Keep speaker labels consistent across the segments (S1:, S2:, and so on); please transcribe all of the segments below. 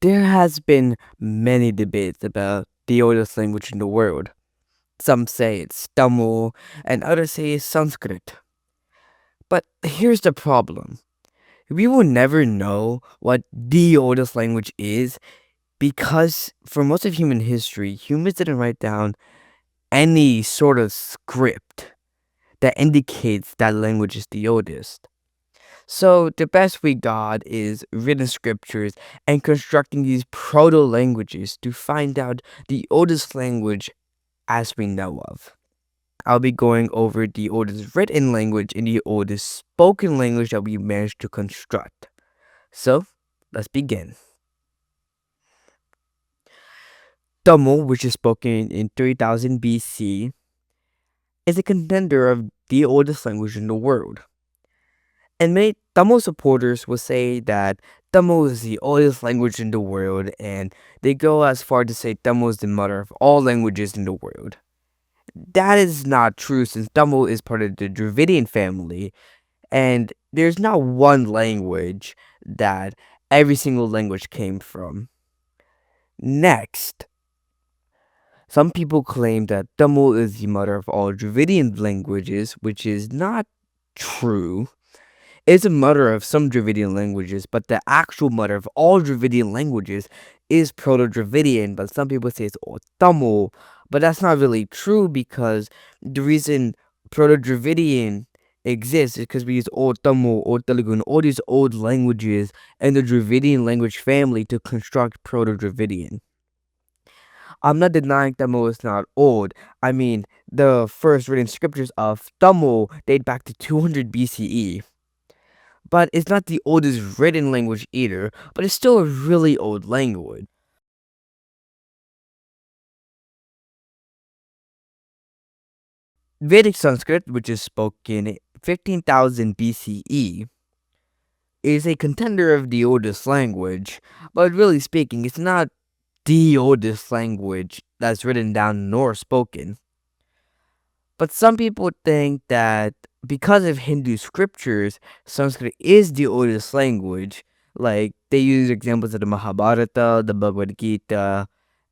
S1: There has been many debates about the oldest language in the world. Some say it's Tamil and others say it's Sanskrit. But here's the problem. We will never know what the oldest language is because for most of human history, humans didn't write down any sort of script that indicates that language is the oldest. So the best we got is written scriptures and constructing these proto languages to find out the oldest language as we know of. I'll be going over the oldest written language and the oldest spoken language that we managed to construct. So let's begin. Tamil, which is spoken in 3000 BC, is a contender of the oldest language in the world. And many Tamil supporters will say that Tamil is the oldest language in the world, and they go as far to say Tamil is the mother of all languages in the world. That is not true since Tamil is part of the Dravidian family, and there's not one language that every single language came from. Next, some people claim that Tamil is the mother of all Dravidian languages, which is not true. It's a mother of some Dravidian languages, but the actual mother of all Dravidian languages is Proto-Dravidian, but some people say it's Old Tamil, but that's not really true because the reason Proto-Dravidian exists is because we use Old Tamil, Old Telugu, and all these old languages and the Dravidian language family to construct Proto-Dravidian. I'm not denying Tamil is not old. I mean, the first written scriptures of Tamil date back to 200 BCE. But it's not the oldest written language either, but it's still a really old language. Vedic Sanskrit, which is spoken in 15,000 BCE, is a contender of the oldest language, but really speaking, it's not the oldest language that's written down nor spoken. But some people think that because of Hindu scriptures, Sanskrit is the oldest language. Like, they use examples of the Mahabharata, the Bhagavad Gita,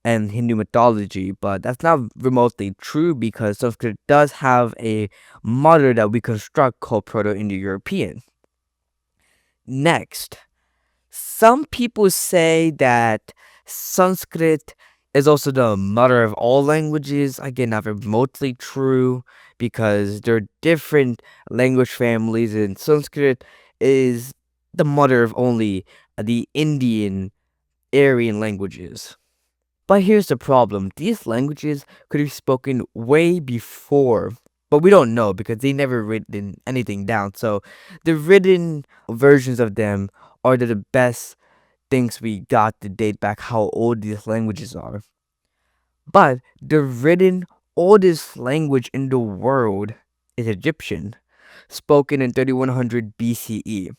S1: and Hindu mythology, but that's not remotely true because Sanskrit does have a mother that we construct called Proto-Indo-European. Next, some people say that Sanskrit is also the mother of all languages. Again, not remotely true because there are different language families, and Sanskrit is the mother of only the Indian Aryan languages. But here's the problem. These languages could be spoken way before, but we don't know because they never written anything down. So the written versions of them are the best things we got to date back how old these languages are. But the written oldest language in the world is Egyptian, spoken in 3100 BCE.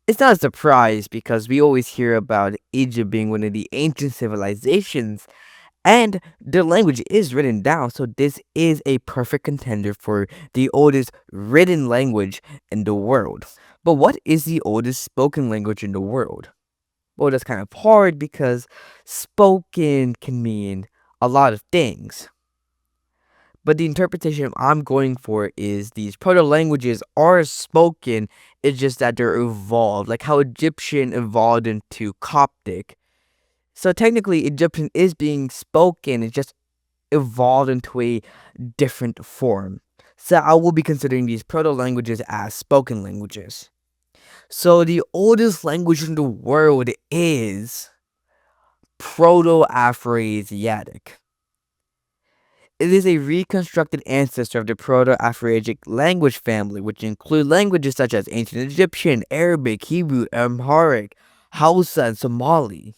S1: It's not a surprise because we always hear about Egypt being one of the ancient civilizations, and their language is written down, so this is a perfect contender for the oldest written language in the world. But what is the oldest spoken language in the world? Well, that's kind of hard because spoken can mean a lot of things. But the interpretation I'm going for is these proto languages are spoken, it's just that they're evolved, like how Egyptian evolved into Coptic. So technically, Egyptian is being spoken, it just evolved into a different form. So I will be considering these proto languages as spoken languages. So the oldest language in the world is Proto-Afroasiatic. It is a reconstructed ancestor of the Proto-Afroasiatic language family, which include languages such as Ancient Egyptian, Arabic, Hebrew, Amharic, Hausa, and Somali.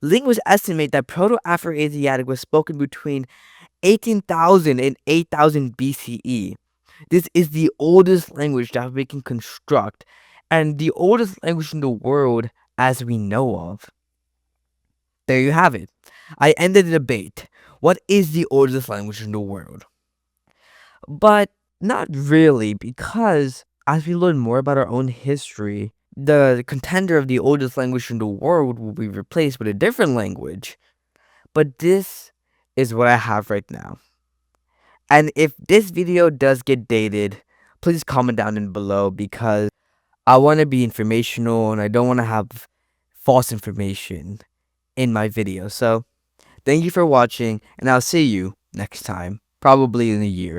S1: Linguists estimate that Proto-Afroasiatic was spoken between 18,000 and 8,000 BCE. This is the oldest language that we can construct, and the oldest language in the world as we know of. There you have it. I ended the debate. What is the oldest language in the world? But not really, because as we learn more about our own history, the contender of the oldest language in the world will be replaced with a different language. But this is what I have right now. And if this video does get dated, please comment down in below, because I want to be informational and I don't want to have false information in my video. So thank you for watching, and I'll see you next time, probably in a year.